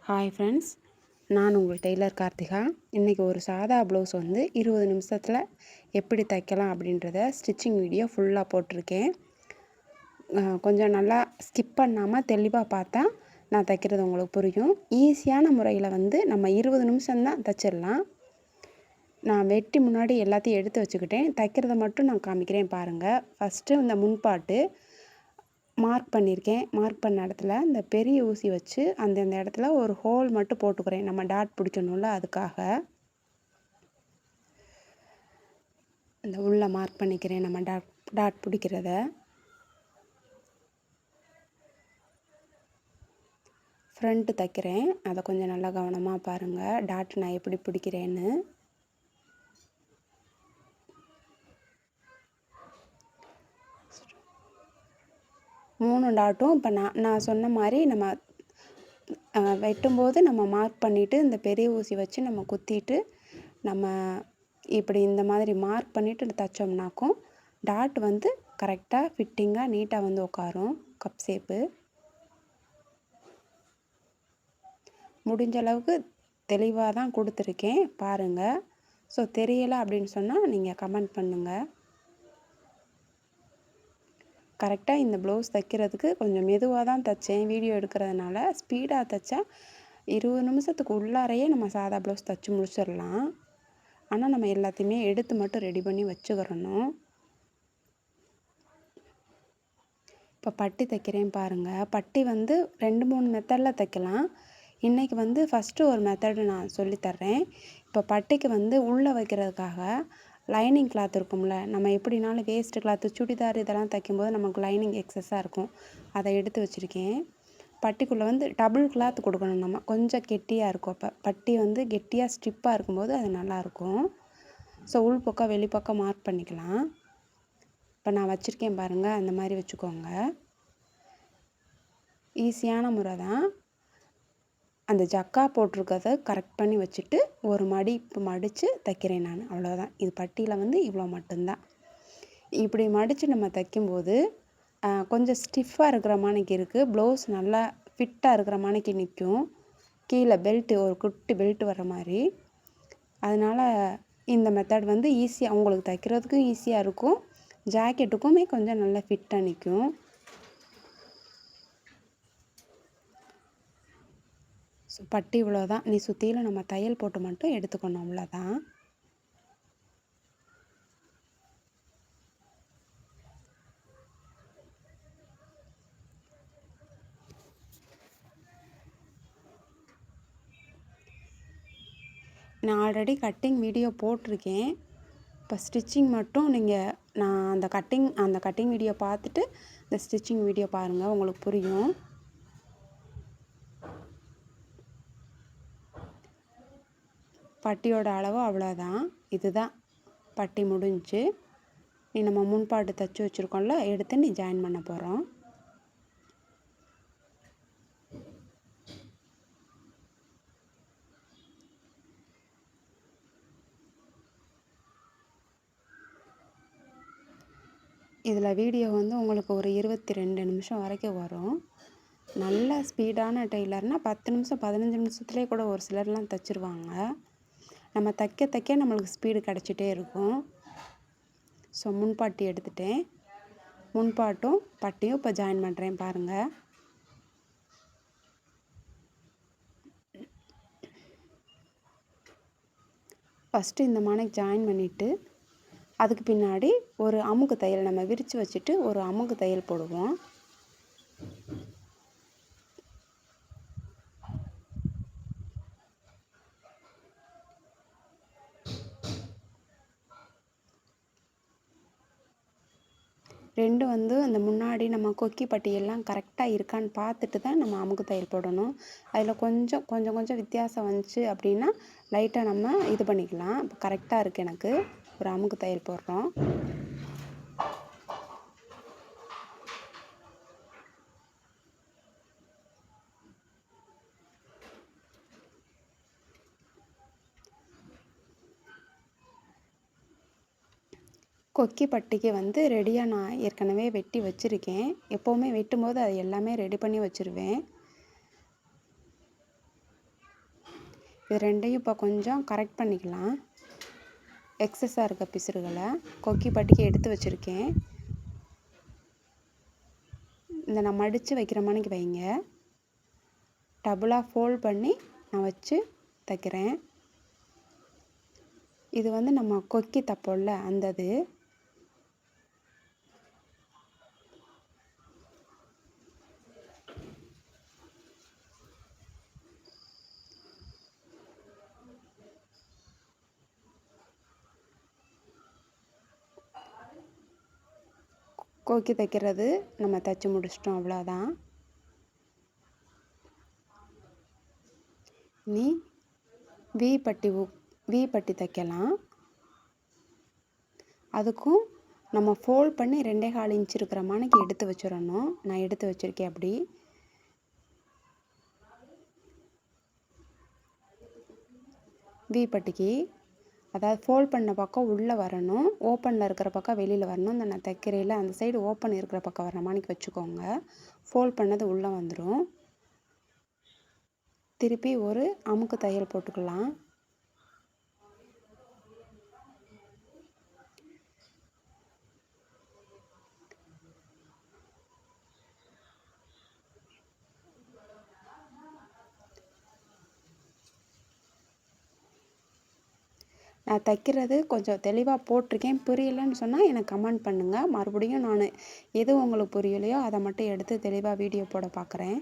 Hi friends, நான் உங்கள் Taylor Karthika. இன்றைக்கி ஒரு சாதா ப்ளவுஸ் வந்து 20 நிமிஷத்தில் எப்படி தைக்கலாம் அப்படின்றத ஸ்டிச்சிங் வீடியோ ஃபுல்லாக போட்டிருக்கேன். கொஞ்சம் நல்லா ஸ்கிப் பண்ணாமல் தெளிவாக பார்த்தா நான் தைக்கிறது உங்களுக்கு புரியும். ஈஸியான முறையில் வந்து நம்ம 20 நிமிஷம்தான் தைச்சிடலாம். நான் வெட்டி முன்னாடி எல்லாத்தையும் எடுத்து வச்சுக்கிட்டேன். தைக்கிறத மட்டும் நான் காமிக்கிறேன் பாருங்கள். ஃபஸ்ட்டு இந்த முன்பாட்டு மார்க் பண்ணியிருக்கேன். மார்க் பண்ண இடத்துல இந்த பெரிய ஊசி வச்சு அந்தந்த இடத்துல ஒரு ஹோல் மட்டும் போட்டுக்கிறேன். நம்ம டாட் பிடிக்கணும்ல, அதுக்காக இந்த உள்ள மார்க் பண்ணிக்கிறேன். நம்ம டாட் பிடிக்கிறத ஃப்ரண்ட்டு தைக்கிறேன். அதை கொஞ்சம் நல்லா கவனமாக பாருங்கள், டாட் நான் எப்படி பிடிக்கிறேன்னு. மூணு டாட்டும் இப்போ நான் சொன்ன மாதிரி நம்ம வெட்டும்போது நம்ம மார்க் பண்ணிவிட்டு இந்த பெரிய ஊசி வச்சு நம்ம குத்திட்டு நம்ம இப்படி இந்த மாதிரி மார்க் பண்ணிவிட்டு தைச்சோம்னாக்கும் டாட் வந்து கரெக்டாக ஃபிட்டிங்காக நீட்டாக வந்து உட்காரும். கப் ஷேப்பு முடிஞ்ச அளவுக்கு தெளிவாக தான் கொடுத்துருக்கேன் பாருங்கள். ஸோ தெரியலை அப்படின்னு சொன்னால் நீங்கள் கமெண்ட் பண்ணுங்கள். கரெக்டாக இந்த ப்ளவுஸ் தைக்கிறதுக்கு கொஞ்சம் மெதுவாக தான் தைச்சேன். வீடியோ எடுக்கிறதுனால ஸ்பீடாக தைச்சா 20 நிமிஷத்துக்கு உள்ளாரையே நம்ம சாதா ப்ளவுஸ் தைச்சி முடிச்சிடலாம். ஆனால் நம்ம எல்லாத்தையுமே எடுத்து மட்டும் ரெடி பண்ணி வச்சுக்கிறணும். இப்போ பட்டி தைக்கிறேன் பாருங்கள். பட்டி வந்து 2-3 மெத்தடில் தைக்கலாம். இன்றைக்கி வந்து ஃபஸ்ட்டு ஒரு மெத்தடு நான் சொல்லித்தர்றேன். இப்போ பட்டிக்கு வந்து உள்ளே வைக்கிறதுக்காக லைனிங் கிளாத் இருக்கும்ல, நம்ம எப்படினாலும் வேஸ்ட்டு கிளாத்து சுடிதார் இதெல்லாம் தைக்கும்போது நமக்கு லைனிங் எக்ஸஸாக இருக்கும். அதை எடுத்து வச்சுருக்கேன். பட்டிக்குள்ளே வந்து டபுள் கிளாத் கொடுக்கணும். நம்ம கொஞ்சம் கெட்டியாக இருக்கும். அப்போ பட்டி வந்து கெட்டியாக ஸ்டிப்பாக இருக்கும்போது அது நல்லாயிருக்கும். ஸோ உள் பக்கம் வெளிப்பக்கம் மார்க் பண்ணிக்கலாம். இப்போ நான் வச்சுருக்கேன் பாருங்கள், அந்த மாதிரி வச்சுக்கோங்க. ஈஸியான முறை தான். அந்த ஜக்கா போட்டிருக்கதை கரெக்ட் பண்ணி வச்சுட்டு ஒரு மடிப்பு மடித்து தைக்கிறேன் நான். அவ்வளோதான். இது பட்டியில் வந்து இவ்வளோ மட்டும்தான். இப்படி மடித்து நம்ம தைக்கும்போது கொஞ்சம் ஸ்டிஃபாக இருக்கிற மாணிக்கு இருக்குது. ப்ளவுஸ் நல்லா ஃபிட்டாக இருக்கிற மாணிக்கு நிற்கும். கீழே பெல்ட்டு ஒரு குட்டி பெல்ட் வர மாதிரி. அதனால் இந்த மெத்தட் வந்து ஈஸியாக உங்களுக்கு தைக்கிறதுக்கும் ஈஸியாக இருக்கும். ஜாக்கெட்டுக்குமே கொஞ்சம் நல்லா ஃபிட்டாக நிற்கும். ஸோ பட்டி இவ்வளோதான். நீ சுற்றியில் நம்ம தையல் போட்டு மட்டும் எடுத்துக்கணும், அவ்வளோதான். நான் ஆல்ரெடி கட்டிங் வீடியோ போட்டிருக்கேன். இப்போ ஸ்டிச்சிங் மட்டும் நான் அந்த கட்டிங் வீடியோ பார்த்துட்டு இந்த ஸ்டிச்சிங் வீடியோ பாருங்கள், உங்களுக்கு புரியும். பட்டியோட அளவு அவ்வளோதான். இதுதான் பட்டி முடிஞ்சு. நீ நம்ம முன்பாட்டு தைச்சி வச்சுருக்கோம்ல, எடுத்து நீ ஜாயின் பண்ண போகிறோம். இதில் வீடியோ வந்து உங்களுக்கு ஒரு 22 நிமிஷம் வரைக்கும் வரும். நல்ல ஸ்பீடான டெய்லர்னால் 10 நிமிஷம் 15 நிமிஷத்துலேயே கூட ஒரு சிலர்லாம் தைச்சிருவாங்க. நம்ம தைக்க நம்மளுக்கு ஸ்பீடு கிடச்சிட்டே இருக்கும். ஸோ முன்பாட்டி எடுத்துட்டேன். முன்பாட்டும் பட்டியும் இப்போ ஜாயின் பண்ணுறேன் பாருங்கள். ஃபஸ்ட்டு இந்த மானைக்கு ஜாயின் பண்ணிவிட்டு அதுக்கு பின்னாடி ஒரு அமுக்கு தையல் நம்ம விரித்து வச்சுட்டு ஒரு அமுக்கு தையல் போடுவோம். ரெண்டு வந்து அந்த முன்னாடி நம்ம கொக்கி பட்டியெல்லாம் கரெக்டாக இருக்கான்னு பார்த்துட்டு தான் நம்ம அமுக்கு தையல் போடணும். அதில் கொஞ்சம் வித்தியாசம் வந்துச்சு அப்படின்னா லைட்டாக நம்ம இது பண்ணிக்கலாம். இப்போ கரெக்டாக இருக்குது. எனக்கு ஒரு அமுக்கு தையல் போடுறோம். கொக்கி பட்டிக்கு வந்து ரெடியாக நான் ஏற்கனவே வெட்டி வச்சுருக்கேன். எப்போவுமே வெட்டும்போது அது எல்லாமே ரெடி பண்ணி வச்சுருவேன். இது ரெண்டையும் இப்போ கொஞ்சம் கரெக்ட் பண்ணிக்கலாம். எக்ஸஸாக இருக்க பிசுறுகளை கொக்கி பட்டிக்கு எடுத்து வச்சுருக்கேன். இந்த நான் மடித்து வைக்கிற மாதிரிக்கு வைங்க. டபுளாக ஃபோல்ட் பண்ணி நான் வச்சு தைக்கிறேன். இது வந்து நம்ம கொக்கி தப்போம்ல அந்த இது. கொக்கி தைக்கிறது நம்ம தைச்சி முடிச்சிட்டோம், அவ்வளோதான். இனி வி பட்டி தைக்கலாம். அதுக்கும் நம்ம ஃபோல்ட் பண்ணி 2.25 இன்ச் இருக்கிற மாணிக்கு எடுத்து வச்சிடணும். நான் எடுத்து வச்சுருக்கேன். அப்படி வி பட்டிக்கு அதாவது ஃபோல்ட் பண்ண பக்கம் உள்ளே வரணும், ஓப்பனில் இருக்கிற பக்கம் வெளியில் வரணும். இந்த நான் தைக்கிறையில் அந்த சைடு ஓப்பன் இருக்கிற பக்கம் வர மாணிக்கு வச்சுக்கோங்க. ஃபோல்ட் பண்ணது உள்ளே வந்துடும். திருப்பி ஒரு அமுக்கு தையல் போட்டுக்கலாம். நான் தைக்கிறது கொஞ்சம் தெளிவாக போட்டிருக்கேன். புரியலைன்னு சொன்னால் எனக்கு கமெண்ட் பண்ணுங்கள். மறுபடியும் நான் எது உங்களுக்கு புரியலையோ அதை மட்டும் எடுத்து தெளிவாக வீடியோ போட பார்க்குறேன்.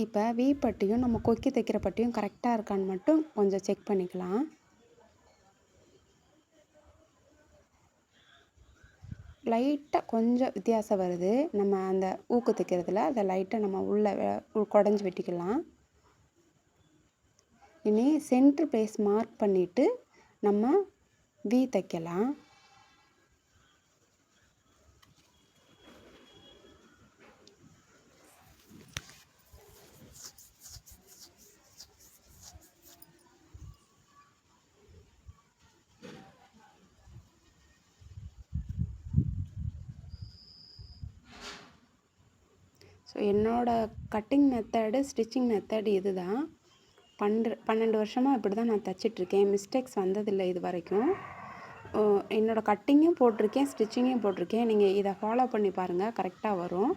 இப்போ வி பட்டியும் நம்ம கொக்கி தைக்கிற பட்டியும் கரெக்டாக இருக்கான்னு மட்டும் கொஞ்சம் செக் பண்ணிக்கலாம். லைட்டாக கொஞ்சம் வித்தியாசம் வருது. நம்ம அந்த ஊக்கு தைக்கிறதுல அதை லைட்டாக நம்ம உள்ளே குடஞ்சி வெட்டிக்கலாம். இனி சென்ட்ரு பிளேஸ் மார்க் பண்ணிவிட்டு நம்ம வி தைக்கலாம். ஸோ என்னோடய கட்டிங் மெத்தடு, ஸ்டிச்சிங் மெத்தடு இது தான். 12 வருஷமாக இப்படி தான் நான் தைச்சிட்ருக்கேன். மிஸ்டேக்ஸ் வந்ததில்லை இது வரைக்கும். என்னோடய கட்டிங்கும் போட்டிருக்கேன், ஸ்டிச்சிங்கும் போட்டிருக்கேன். நீங்கள் இதை ஃபாலோ பண்ணி பாருங்கள், கரெக்டாக வரும்.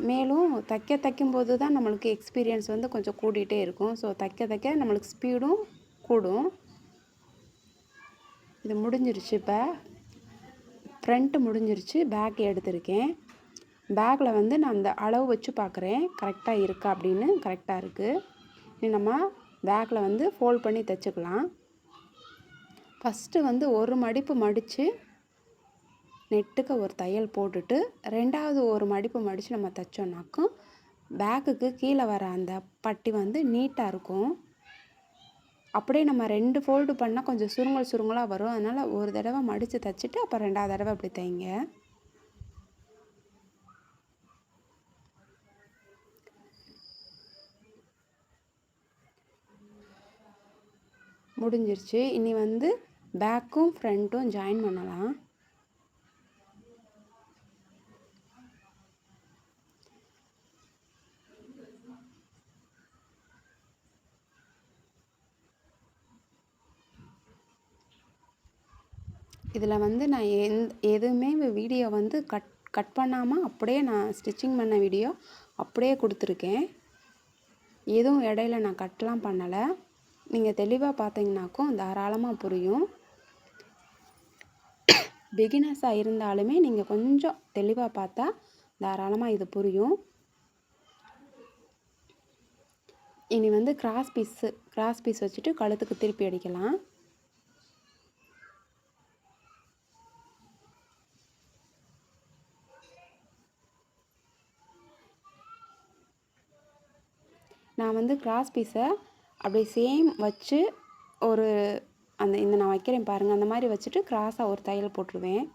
மேலும் தைக்கும்போது தான் நம்மளுக்கு எக்ஸ்பீரியன்ஸ் வந்து கொஞ்சம் கூடிகிட்டே இருக்கும். ஸோ தைக்க நம்மளுக்கு ஸ்பீடும் கூடும். இது முடிஞ்சிருச்சு. இப்போ ஃப்ரண்ட்டு முடிஞ்சிருச்சு. பேக் எடுத்திருக்கேன். பேக்கில் வந்து நான் அந்த அளவு வச்சு பார்க்குறேன் கரெக்டாக இருக்கா அப்படின்னு. கரெக்டாக இருக்குது. இனி நம்ம பேக்கில் வந்து ஃபோல்ட் பண்ணி தைச்சிக்கலாம். ஃபஸ்ட்டு வந்து ஒரு மடிப்பு மடித்து நெட்டுக்கு ஒரு தையல் போட்டுட்டு ரெண்டாவது ஒரு மடிப்பு மடித்து நம்ம தைச்சோன்னாக்கும் பேக்குக்கு கீழே வர அந்த பட்டி வந்து நீட்டாக இருக்கும். அப்படியே நம்ம 2 ஃபோல்டு பண்ணால் கொஞ்சம் சுருங்கலாக வரும். அதனால் ஒரு தடவை மடித்து தைச்சிட்டு அப்புறம் 2வது தடவை அப்படி தைங்க. முடிஞ்சிருச்சு. இனி வந்து பேக்கும் ஃப்ரண்ட்டும் ஜாயின் பண்ணலாம். இதில் வந்து நான் எதுவுமே வீடியோ வந்து கட் பண்ணாமல் அப்படியே நான் ஸ்டிச்சிங் பண்ண வீடியோ அப்படியே கொடுத்துருக்கேன். எதுவும் இடையில நான் கட்லாம் பண்ணலை. நீங்கள் தெளிவாக பார்த்தீங்கன்னாக்கும் தாராளமாக புரியும். பிகினர்ஸாக இருந்தாலுமே நீங்கள் கொஞ்சம் தெளிவாக பார்த்தா தாராளமாக இது புரியும். இனி வந்து கிராஸ் பீஸ் வச்சுட்டு கழுத்துக்கு திருப்பி அடிக்கலாம். நான் வந்து கிராஸ் பீஸை அப்படியே சேம் வச்சு ஒரு இந்த நான் வைக்கிறேன் பாருங்கள், அந்த மாதிரி வச்சுட்டு கிராஸாக ஒரு தையல் போட்டுருவேன்.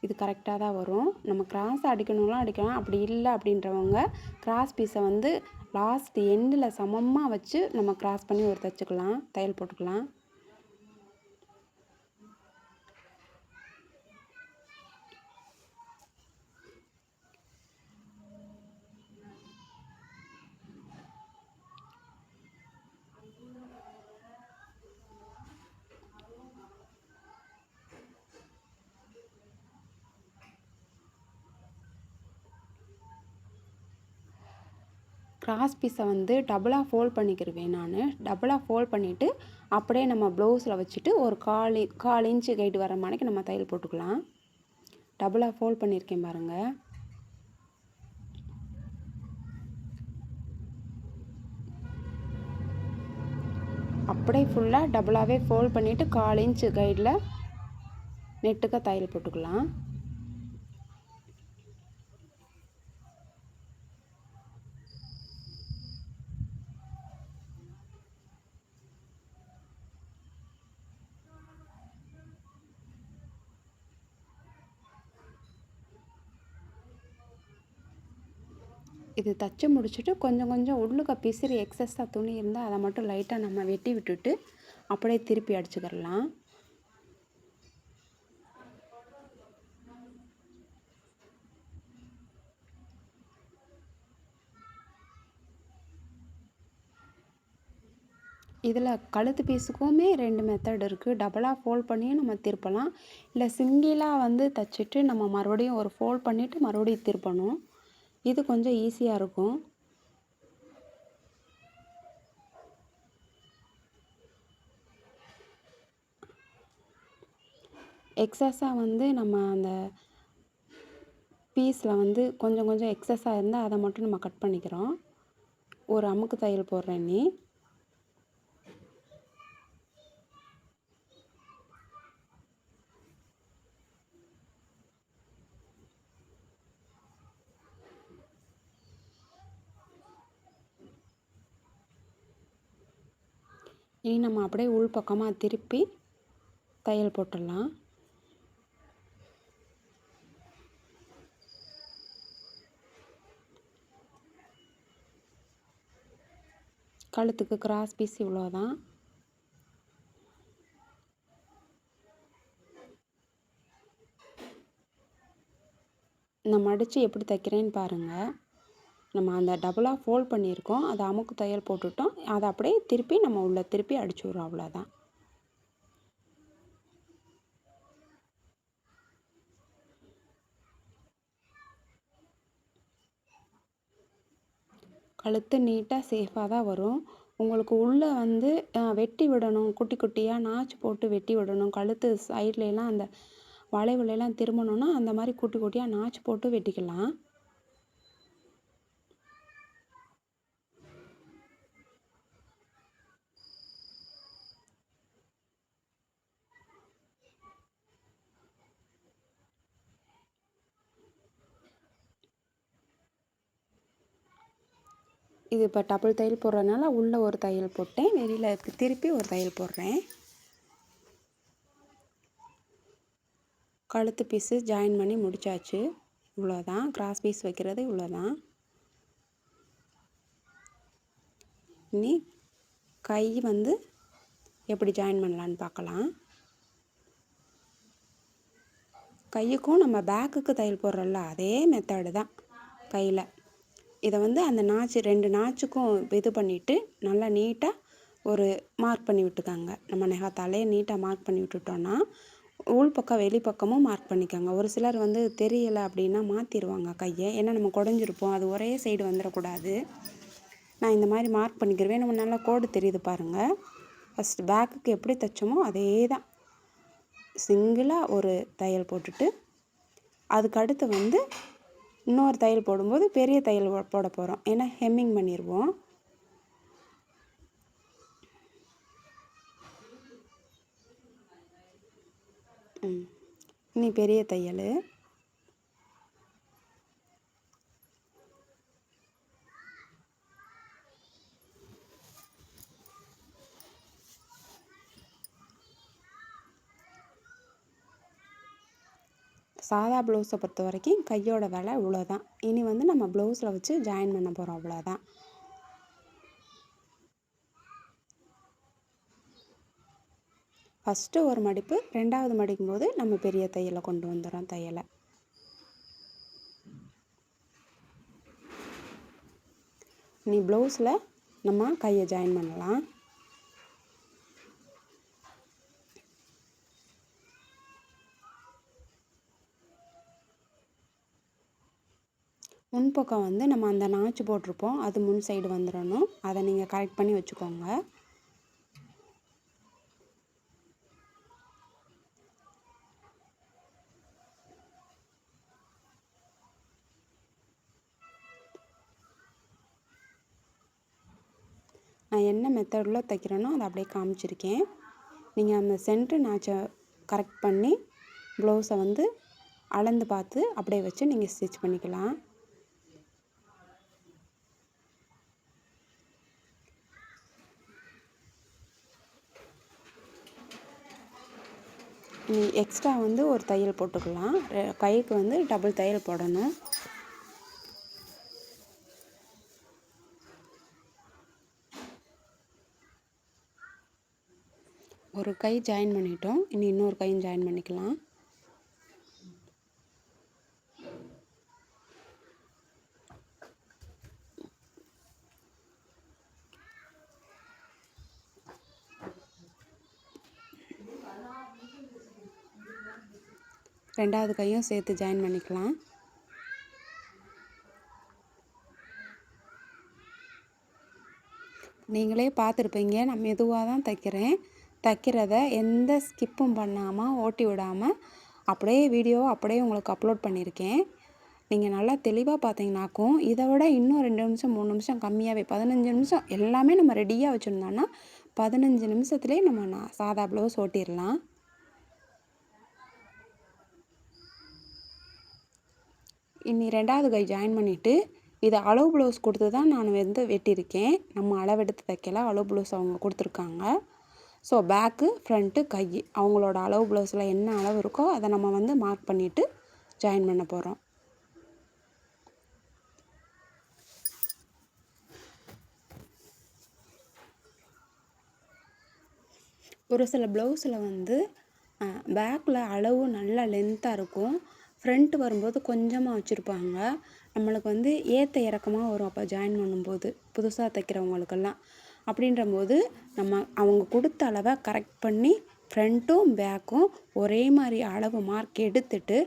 இது கரெக்டாக தான் வரும். நம்ம கிராஸாக அடிக்கணும்லாம் அடிக்கலாம். அப்படி இல்லை அப்படின்றவங்க கிராஸ் பீஸை வந்து லாஸ்ட் எண்டில் சமமாக வச்சு நம்ம கிராஸ் பண்ணி ஒரு தைச்சிக்கலாம், தையல் போட்டுக்கலாம். கிராஸ் பீஸை வந்து டபுளாக ஃபோல்ட் பண்ணிக்கிருவேன் நான். டபுளாக ஃபோல்ட் பண்ணிவிட்டு அப்படியே நம்ம ப்ளவுஸில் வச்சுட்டு ஒரு 1/4 இன்ச்சு கைட்டு வர மாணிக்கு நம்ம தையல் போட்டுக்கலாம். டபுளாக ஃபோல்ட் பண்ணியிருக்கேன் பாருங்கள். அப்படியே ஃபுல்லாக டபுளாகவே ஃபோல்ட் பண்ணிவிட்டு 1/4 இன்ச்சு கைடில் நெட்டுக்க தையல் போட்டுக்கலாம். இது தச்சு முடிச்சுட்டு கொஞ்சம் கொஞ்சம் உள்ளுக்க பிசிறி எக்ஸஸாக துணி இருந்தால் அதை மட்டும் லைட்டாக நம்ம வெட்டி விட்டுட்டு அப்படியே திருப்பி அடிச்சுக்கிடலாம். இதில் கழுத்து பீஸுக்குமே 2 மெத்தட் இருக்குது. டபுளாக ஃபோல்ட் பண்ணியும் நம்ம திருப்பலாம், இல்லை சிங்கிளாக வந்து தைச்சிட்டு நம்ம மறுபடியும் ஒரு ஃபோல்ட் பண்ணிவிட்டு மறுபடியும் திருப்பணும். இது கொஞ்சம் ஈஸியாக இருக்கும். எக்ஸஸாக வந்து நம்ம அந்த பீஸில் வந்து கொஞ்சம் கொஞ்சம் எக்ஸஸாக இருந்தால் அதை மட்டும் நம்ம கட் பண்ணிக்கிறோம். ஒரு அமுக்கு தையல் போடுறேன். இனி நம்ம அப்படியே உள் பக்கமாக திருப்பி தையல் போட்டுடலாம். கழுத்துக்கு கிராஸ் பீஸ் இவ்வளோதான். நான் மடித்து எப்படி தைக்கிறேன்னு பாருங்கள். நம்ம அந்த டபுளாக ஃபோல்ட் பண்ணியிருக்கோம், அதை அமுக்கு தையல் போட்டுட்டோம், அதை அப்படியே திருப்பி நம்ம உள்ளே திருப்பி அடிச்சு விட்றோம், அவ்வளோதான். கழுத்து நீட்டாக சேஃபாக தான் வரும். உங்களுக்கு உள்ளே வந்து வெட்டி விடணும், குட்டி குட்டியாக நாச்சு போட்டு வெட்டி விடணும். கழுத்து சைட்லலாம் அந்த வளைவுலலாம் திரும்பணுன்னா அந்த மாதிரி குட்டி குட்டியாக நாச்சு போட்டு வெட்டிக்கலாம். இது இப்போ டபுள் தையல் போடுறதுனால உள்ளே ஒரு தையல் போட்டேன், வெளியில் திருப்பி ஒரு தையல் போடுறேன். கழுத்து பீஸு ஜாயின் பண்ணி முடித்தாச்சு. இவ்வளோதான் கிராஸ் பீஸ் வைக்கிறது, இவ்வளோதான். இனி கை வந்து எப்படி ஜாயின் பண்ணலான்னு பார்க்கலாம். கையுக்கும் நம்ம பேக்குக்கு தையல் போடுறோம்ல அதே மெத்தடு தான் கையில். இதை வந்து அந்த நாச்சு 2 நாச்சுக்கும் இது பண்ணிவிட்டு நல்லா நீட்டாக ஒரு மார்க் பண்ணி விட்டுக்காங்க. நம்ம நெகத்தாலே நீட்டாக மார்க் பண்ணி விட்டுட்டோன்னா உள் பக்கம் வெளி பக்கமும் மார்க் பண்ணிக்கோங்க. ஒரு சிலர் வந்து தெரியலை அப்படின்னா மாற்றிடுவாங்க கையை, ஏன்னா நம்ம குடஞ்சிருப்போம், அது ஒரே சைடு வந்துடக்கூடாது. நான் இந்த மாதிரி மார்க் பண்ணிக்கிடுவேன். நம்ம நல்லா கோடு தெரியுது பாருங்கள். ஃபஸ்ட்டு பேக்குக்கு எப்படி தைச்சோமோ அதே தான், சிங்கிளாக ஒரு தையல் போட்டுட்டு அதுக்கடுத்து வந்து இன்னொரு தையல் போடும்போது பெரிய தையல் போட போகிறோம், ஏன்னா ஹெம்மிங் பண்ணிடுவோம். இனி பெரிய தையல். சாதா ப்ளவுஸை பொறுத்த வரைக்கும் கையோட விலை இவ்வளோதான். இனி வந்து நம்ம ப்ளவுஸில் வச்சு ஜாயின் பண்ண போகிறோம், அவ்வளோதான். ஃபஸ்ட்டு ஒரு மடிப்பு, 2வது மடிக்கும் போது நம்ம பெரிய தையலை கொண்டு வந்துடுறோம் தையலை. இனி ப்ளவுஸில் நம்ம கையை ஜாயின் பண்ணலாம். முன்பக்கம் வந்து நம்ம அந்த நாச்சு போட்டிருப்போம், அது முன் சைடு வந்துடணும். அதை நீங்கள் கரெக்ட் பண்ணி வச்சுக்கோங்க. நான் என்ன மெத்தடில் தைக்கிறேனோ அதை அப்படியே காமிச்சிருக்கேன். நீங்கள் அந்த சென்டர் நாச்சை கரெக்ட் பண்ணி ப்ளவுஸை வந்து அளந்து பார்த்து அப்படியே வச்சு நீங்கள் ஸ்டிச் பண்ணிக்கலாம். எக்ஸ்ட்ரா வந்து ஒரு தையல் போட்டுக்கலாம். கைக்கு வந்து டபுள் தையல் போடணும். ஒரு கை ஜாயின் பண்ணிட்டோம். இனி இன்னொரு கையும் ஜாயின் பண்ணிக்கலாம். ரெண்டாவது கையும் சேர்த்து ஜாயின் பண்ணிக்கலாம். நீங்களே பார்த்துருப்பீங்க, நான் மெதுவாக தான் தைக்கிறேன். தைக்கிறத எந்த ஸ்கிப்பும் பண்ணாமல் ஓட்டி விடாமல் அப்படியே வீடியோ அப்படியே உங்களுக்கு அப்லோட் பண்ணியிருக்கேன். நீங்கள் நல்லா தெளிவாக பார்த்தீங்கன்னாக்கும் இதை விட இன்னும் 2 நிமிஷம் 3 நிமிஷம் கம்மியாகவே 15 நிமிஷம் எல்லாமே நம்ம ரெடியாக வச்சுருந்தோன்னா 15 நிமிஷத்துலேயே நம்ம சாதா ப்ளவுஸ் ஓட்டிடலாம். இனி ரெண்டாவது கை ஜாயின் பண்ணிவிட்டு இது அளவு ப்ளவுஸ் கொடுத்து தான் நான் வந்து வெட்டியிருக்கேன். நம்ம அளவெடுத்து தைக்கல, அளவு ப்ளவுஸ் அவங்க கொடுத்துருக்காங்க. ஸோ பேக்கு ஃப்ரண்ட்டு கை அவங்களோட அளவு ப்ளவுஸில் என்ன அளவு இருக்கோ அதை நம்ம வந்து மார்க் பண்ணிவிட்டு ஜாயின் பண்ண போகிறோம். ஒரு சில ப்ளவுஸில் வந்து பேக்கில் அளவு நல்லா லென்த்தாக இருக்கும், ஃப்ரண்ட் வரும்போது கொஞ்சமாக வச்சுருப்பாங்க. நம்மளுக்கு வந்து ஏற்ற இறக்கமாக வரும் அப்போ ஜாயின் பண்ணும்போது புதுசாக தைக்கிறவங்களுக்கெல்லாம். அப்படின்றபோது நம்ம அவங்க கொடுத்த அளவை கரெக்ட் பண்ணி ஃப்ரண்ட்டும் பேக்கும் ஒரே மாதிரி அளவு மார்க் எடுத்துட்டு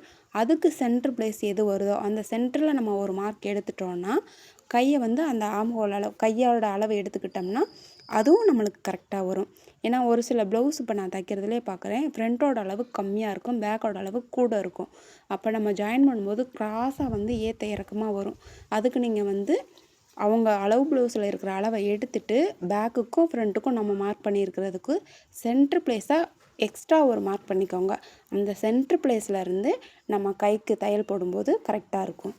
அதுக்கு சென்டர் பிளேஸ் எது வருதோ அந்த சென்டரில் நம்ம ஒரு மார்க் எடுத்துட்டோன்னா கையை வந்து அந்த ஆம்ஹோல் அளவு கையோட அளவு எடுத்துக்கிட்டோம்னா அதுவும் நம்மளுக்கு கரெக்டாக வரும். ஏன்னா ஒரு சில ப்ளவுஸ் இப்போ நான் தைக்கிறதுலே பார்க்குறேன், ஃப்ரண்ட்டோட அளவு கம்மியாக இருக்கும், பேக்கோட அளவு கூட இருக்கும். அப்போ நம்ம ஜாயின் பண்ணும்போது க்ராஸாக வந்து ஏற்ற இறக்கமாக வரும். அதுக்கு நீங்கள் வந்து அவங்க அளவு ப்ளவுஸில் இருக்கிற அளவை எடுத்துட்டு பேக்குக்கும் ஃப்ரண்ட்டுக்கும் நம்ம மார்க் பண்ணியிருக்கிறதுக்கு சென்ட்ரு பிளேஸாக எக்ஸ்ட்ரா ஒரு மார்க் பண்ணிக்கோங்க. அந்த சென்ட்ரு பிளேஸில் இருந்து நம்ம கைக்கு தையல் போடும்போது கரெக்டாக இருக்கும்.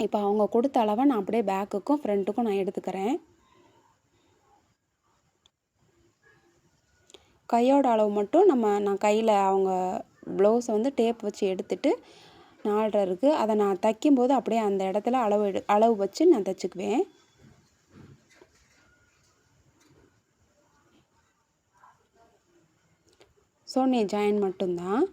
இப்போ அவங்க கொடுத்த அளவை நான் அப்படியே பேக்குக்கும் ஃப்ரண்ட்டுக்கும் நான் எடுத்துக்கிறேன். கையோட அளவு மட்டும் நான் கையில் அவங்க ப்ளவுஸை வந்து டேப் வச்சு எடுத்துட்டு 4.5 இருக்குது, அதை நான் தைக்கும்போது அப்படியே அந்த இடத்துல அளவு வச்சு நான் தைச்சிக்குவேன். சோனி ஜாயின் மட்டும்தான்.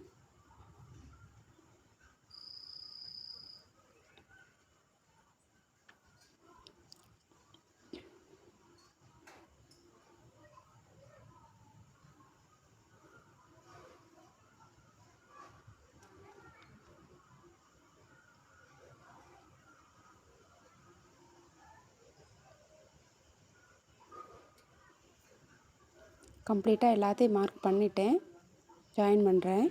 கம்ப்ளீட்டாக எல்லாத்தையும் மார்க் பண்ணிட்டேன், ஜாயின் பண்ணுறேன்.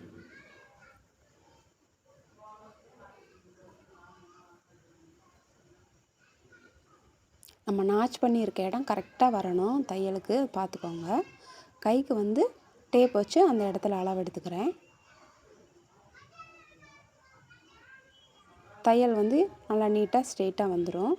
நம்ம நாச் பண்ணியிருக்க இடம் கரெக்டாக வரணும் தையலுக்கு, பார்த்துக்கோங்க. கைக்கு வந்து டேப் வச்சு அந்த இடத்துல அளவு எடுத்துக்கிறேன். தையல் வந்து நல்லா நீட்டாக ஸ்ட்ரெயிட்டாக வந்துடும்.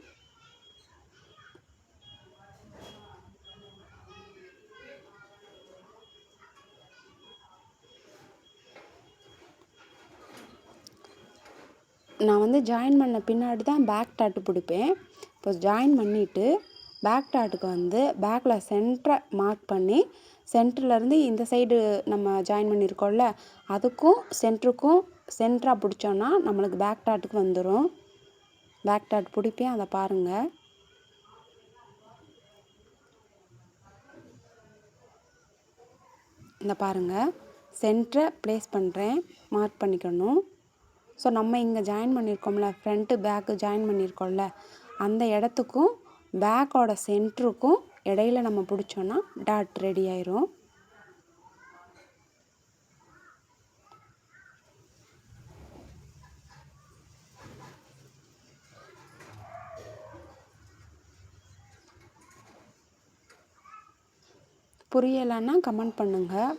நான் வந்து ஜாயின் பண்ண பின்னாடி தான் பேக் டாட்டு பிடிப்பேன். இப்போ ஜாயின் பண்ணிவிட்டு பேக் டாட்டுக்கு வந்து பேக்கில் சென்டரை மார்க் பண்ணி சென்டர்லேருந்து இந்த சைடு நம்ம ஜாயின் பண்ணியிருக்கோம்ல அதுக்கும் சென்டருக்கும் சென்டராக பிடிச்சோன்னா நம்மளுக்கு பேக் டாட்டுக்கு வந்துடும். பேக் டாட் பிடிப்பேன், அதை பாருங்கள். இந்த பாருங்கள், சென்டரை ப்ளேஸ் பண்ணுறேன், மார்க் பண்ணிக்கணும். ஸோ நம்ம இங்கே ஜாயின் பண்ணியிருக்கோம்ல, ஃப்ரண்ட்டு பேக்கு ஜாயின் பண்ணியிருக்கோம்ல, அந்த இடத்துக்கும் பேக்கோட சென்டருக்கும் இடையில நம்ம பிடிச்சோன்னா டாட் ரெடி ஆயிரும். புரியலைன்னா கமெண்ட் பண்ணுங்கள்.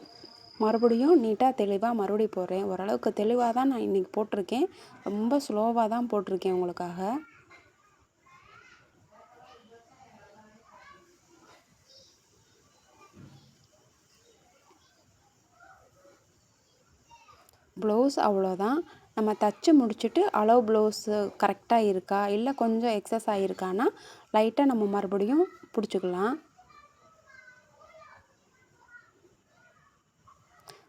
மறுபடியும் நீட்டாக தெளிவாக மறுபடியும் போடுறேன். ஓரளவுக்கு தெளிவாக தான் நான் இன்றைக்கி போட்டிருக்கேன். ரொம்ப ஸ்லோவாக தான் போட்டிருக்கேன் உங்களுக்காக. ப்ளவுஸ் அவ்வளோதான். நம்ம தச்சு முடிச்சுட்டு அளவு ப்ளவுஸு கரெக்டாக இருக்கா, இல்லை கொஞ்சம் எக்ஸஸ் ஆகிருக்கான்னா லைட்டாக நம்ம மறுபடியும் பிடிச்சிக்கலாம்.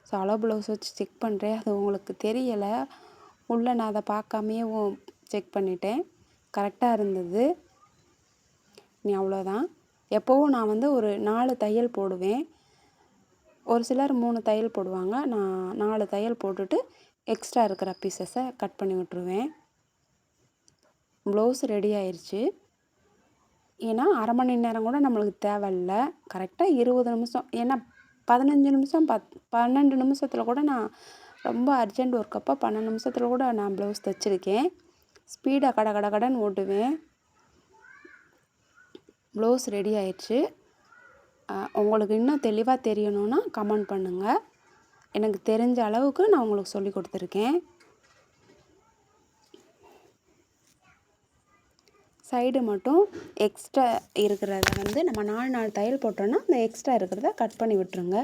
ஸோ அளவு ப்ளவுஸ் வச்சு செக் பண்ணுறேன். அது உங்களுக்கு தெரியலை. உள்ளே நான் அதை பார்க்காமையே செக் பண்ணிட்டேன். கரெக்டாக இருந்தது. நீ அவ்வளோதான். எப்போவும் நான் வந்து ஒரு 4 தையல் போடுவேன். ஒரு சிலர் 3 தையல் போடுவாங்க. நான் 4 தையல் போட்டுட்டு எக்ஸ்ட்ரா இருக்கிற பீசஸை கட் பண்ணி விட்டுருவேன். ப்ளவுஸ் ரெடி ஆயிடுச்சு. ஏன்னா அரை மணி நேரம் கூட நம்மளுக்கு தேவையில்லை. கரெக்டாக 20 நிமிஷம். ஏன்னா 15 நிமிஷம் 12 நிமிஷத்தில் கூட நான் ரொம்ப அர்ஜென்ட் ஒர்க் அப்போ 12 நிமிஷத்தில் கூட நான் ப்ளவுஸ் தைச்சிருக்கேன். ஸ்பீடாக கடன்னு ஓட்டுவேன். ப்ளவுஸ் ரெடி ஆயிடுச்சு. உங்களுக்கு இன்னும் தெளிவாக தெரியணுன்னா கமெண்ட் பண்ணுங்கள். எனக்கு தெரிஞ்ச அளவுக்கு நான் உங்களுக்கு சொல்லி கொடுத்துருக்கேன். சைடு மட்டும் எக்ஸ்ட்ரா இருக்கிறத வந்து நம்ம 4 தையல் போட்டோன்னா அந்த எக்ஸ்ட்ரா இருக்கிறத கட் பண்ணி விட்டுருங்க.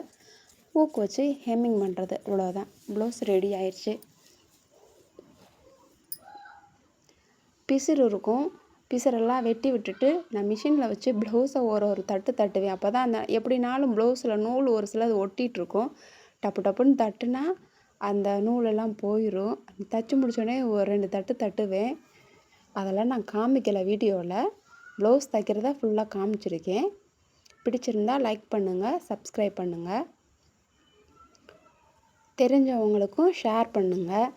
ஊக்கு வச்சு ஹெம்மிங் பண்ணுறது இவ்வளோதான். ப்ளவுஸ் ரெடி ஆயிடுச்சு. பிசுறு இருக்கும். பிசுறெல்லாம் வெட்டி விட்டுட்டு நான் மிஷினில் வச்சு ப்ளவுஸை ஒரு தட்டு தட்டுவேன். அப்போ தான் அந்த எப்படினாலும் ப்ளவுஸில் நூல் ஒரு சிலது ஒட்டிகிட்ருக்கும். டப்பு டப்புன்னு தட்டுனா அந்த நூலெல்லாம் போயிடும். தைச்சி முடிச்சோடனே ஒரு 2 தட்டு தட்டுவேன். அதெல்லாம் நான் காமிக்கலை வீடியோவில். ப்ளவுஸ் தைக்கிறத ஃபுல்லாக காமிச்சிருக்கேன். பிடிச்சிருந்தால் லைக் பண்ணுங்கள், சப்ஸ்கிரைப் பண்ணுங்கள், தெரிஞ்சவங்களுக்கும் ஷேர் பண்ணுங்கள்.